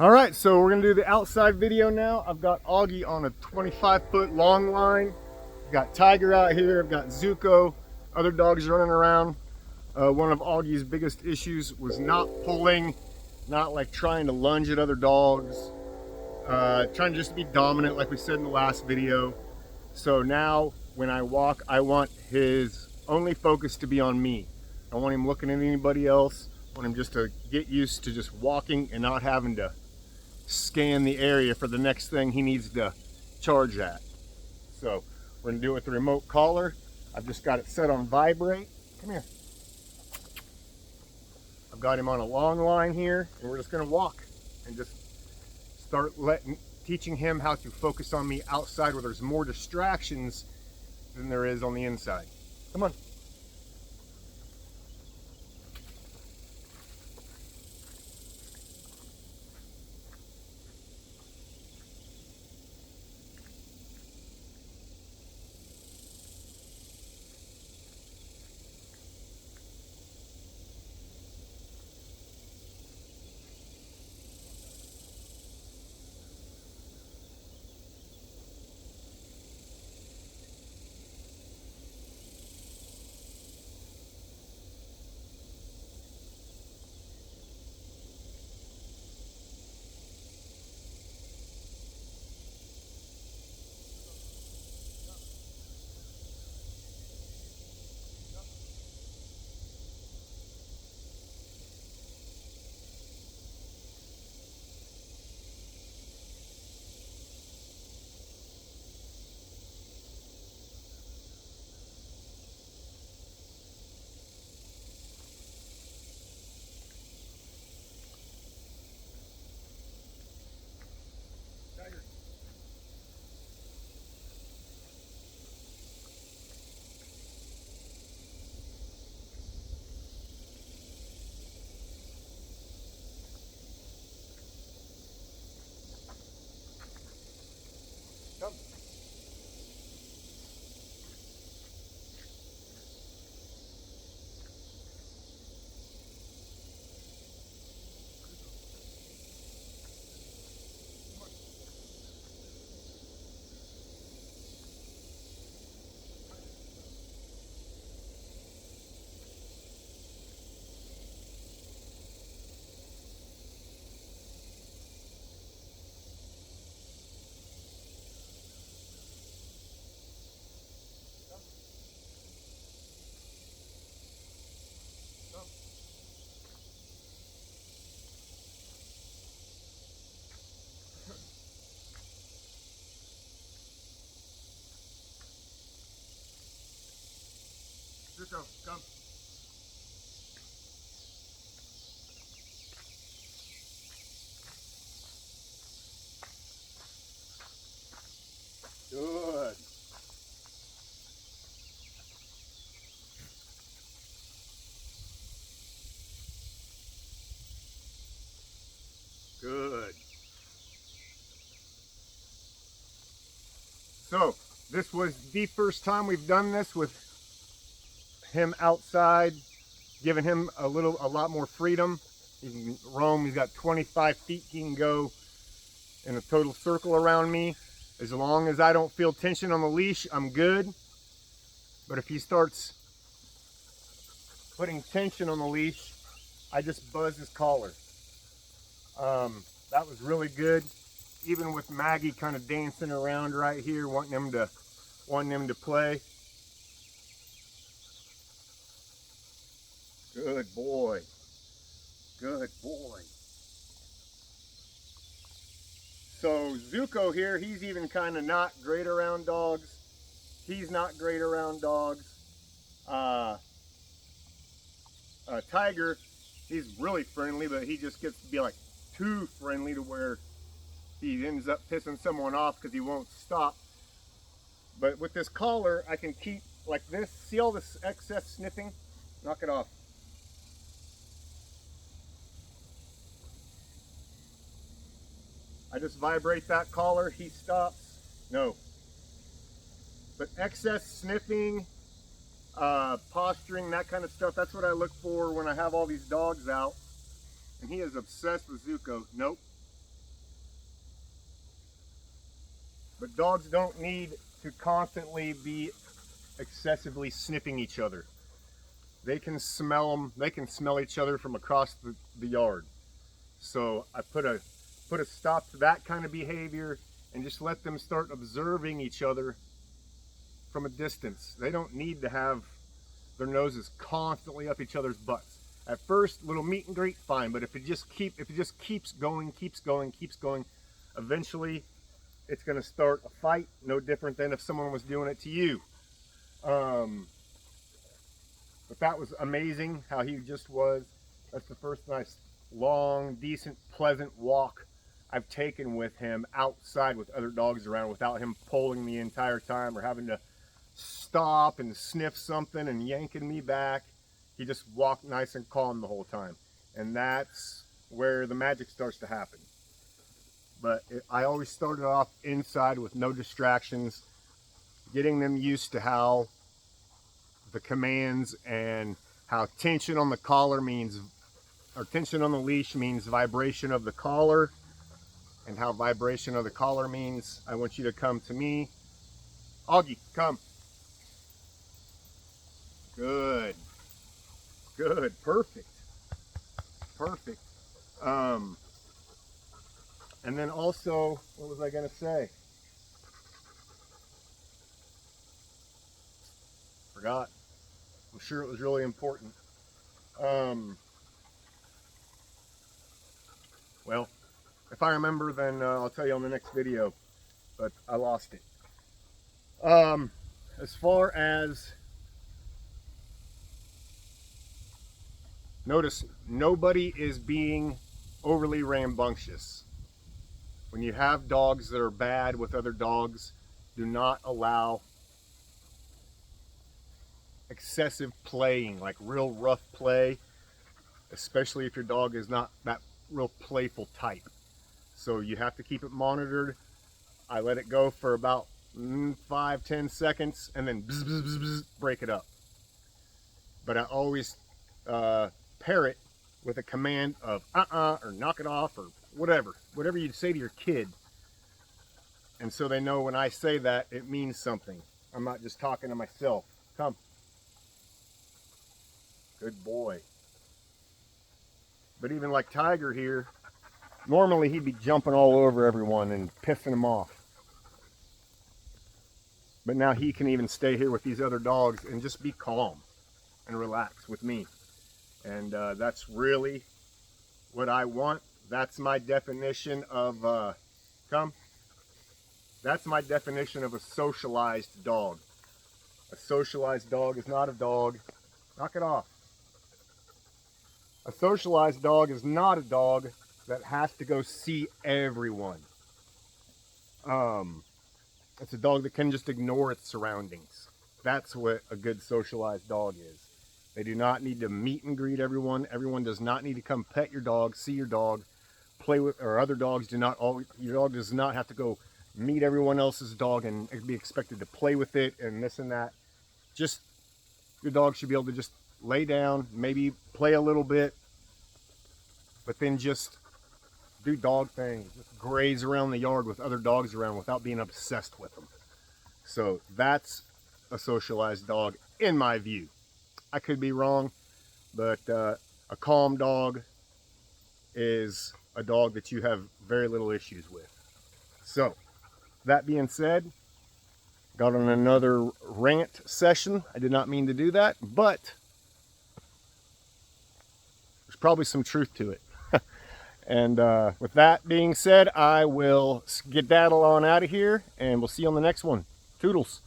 All right, so we're gonna do the outside video now. I've got Augie on a 25-foot long line. I've got Tiger out here. I've got Zuko. Other dogs running around. One of Augie's biggest issues was not pulling, not like trying to lunge at other dogs, trying just to be dominant, like we said in the last video. So now, when I walk, I want his only focus to be on me. I don't want him looking at anybody else. I want him just to get used to just walking and not having to scan the area for the next thing he needs to charge at. So we're gonna do it with the remote collar. I've just got it set on vibrate. Come here. I've got him on a long line here, and we're just gonna walk and just start teaching him how to focus on me outside where there's more distractions than there is on the inside. Come on. Come. Zuko, come. Good. Good. So this was the first time we've done this with him outside, giving him a lot more freedom. He can roam. He's got 25 feet he can go in a total circle around me. As long as I don't feel tension on the leash, I'm good. But if he starts putting tension on the leash, I just buzz his collar. That was really good. Even with Maggie kind of dancing around right here, wanting him to play. Good boy. Good boy. So Zuko here, he's even kind of not great around dogs. He's not great around dogs. Tiger, he's really friendly, but he just gets to be like too friendly to where he ends up pissing someone off because he won't stop. But with this collar, I can keep like this. See all this excess sniffing? Knock it off. I just vibrate that collar, he stops. No. But excess sniffing, posturing, that kind of stuff, that's what I look for when I have all these dogs out. And he is obsessed with Zuko. Nope. But dogs don't need to constantly be excessively sniffing each other. They can smell them. They can smell each other from across the yard. So I put a stop to that kind of behavior and just let them start observing each other from a distance. They don't need to have their noses constantly up each other's butts. At first, little meet and greet, fine, but if it just keeps going, eventually it's going to start a fight, no different than if someone was doing it to you. But that was amazing how he just was. That's the first nice, long, decent, pleasant walk I've taken with him outside with other dogs around without him pulling the entire time or having to stop and sniff something and yanking me back. He just walked nice and calm the whole time. And that's where the magic starts to happen. But I always started off inside with no distractions, getting them used to how the commands and how tension on the collar means, or tension on the leash means vibration of the collar, and how vibration of the collar means I want you to come to me. Augie, come. Good. Good. Perfect. Perfect. And then also, what was I going to say? Forgot. I'm sure it was really important. Well, if I remember, then I'll tell you on the next video, but I lost it. As far as, notice nobody is being overly rambunctious. When you have dogs that are bad with other dogs, do not allow excessive playing, like real rough play, especially if your dog is not that real playful type. So you have to keep it monitored. I let it go for about 5-10 seconds and then bzz, bzz, bzz, bzz, break it up. But I always pair it with a command of or knock it off, or whatever you say to your kid. And so they know when I say that, it means something. I'm not just talking to myself. Come. Good boy. But even like Tiger here, normally he'd be jumping all over everyone and pissing them off. But now he can even stay here with these other dogs and just be calm and relax with me. And that's really what I want. That's my definition of, that's my definition of a socialized dog. A socialized dog is not a dog. Knock it off. A socialized dog is not a dog that has to go see everyone. It's a dog that can just ignore its surroundings. That's what a good socialized dog is. They do not need to meet and greet everyone. Everyone does not need to come pet your dog, see your dog, play with, or other dogs do not always, your dog does not have to go meet everyone else's dog and be expected to play with it and this and that. Just, your dog should be able to just lay down, maybe play a little bit, but then just do dog things, just graze around the yard with other dogs around without being obsessed with them. So that's a socialized dog in my view. I could be wrong, but a calm dog is a dog that you have very little issues with. So that being said, got on another rant session. I did not mean to do that, but there's probably some truth to it. And with that being said, I will skedaddle on out of here, and we'll see you on the next one. Toodles.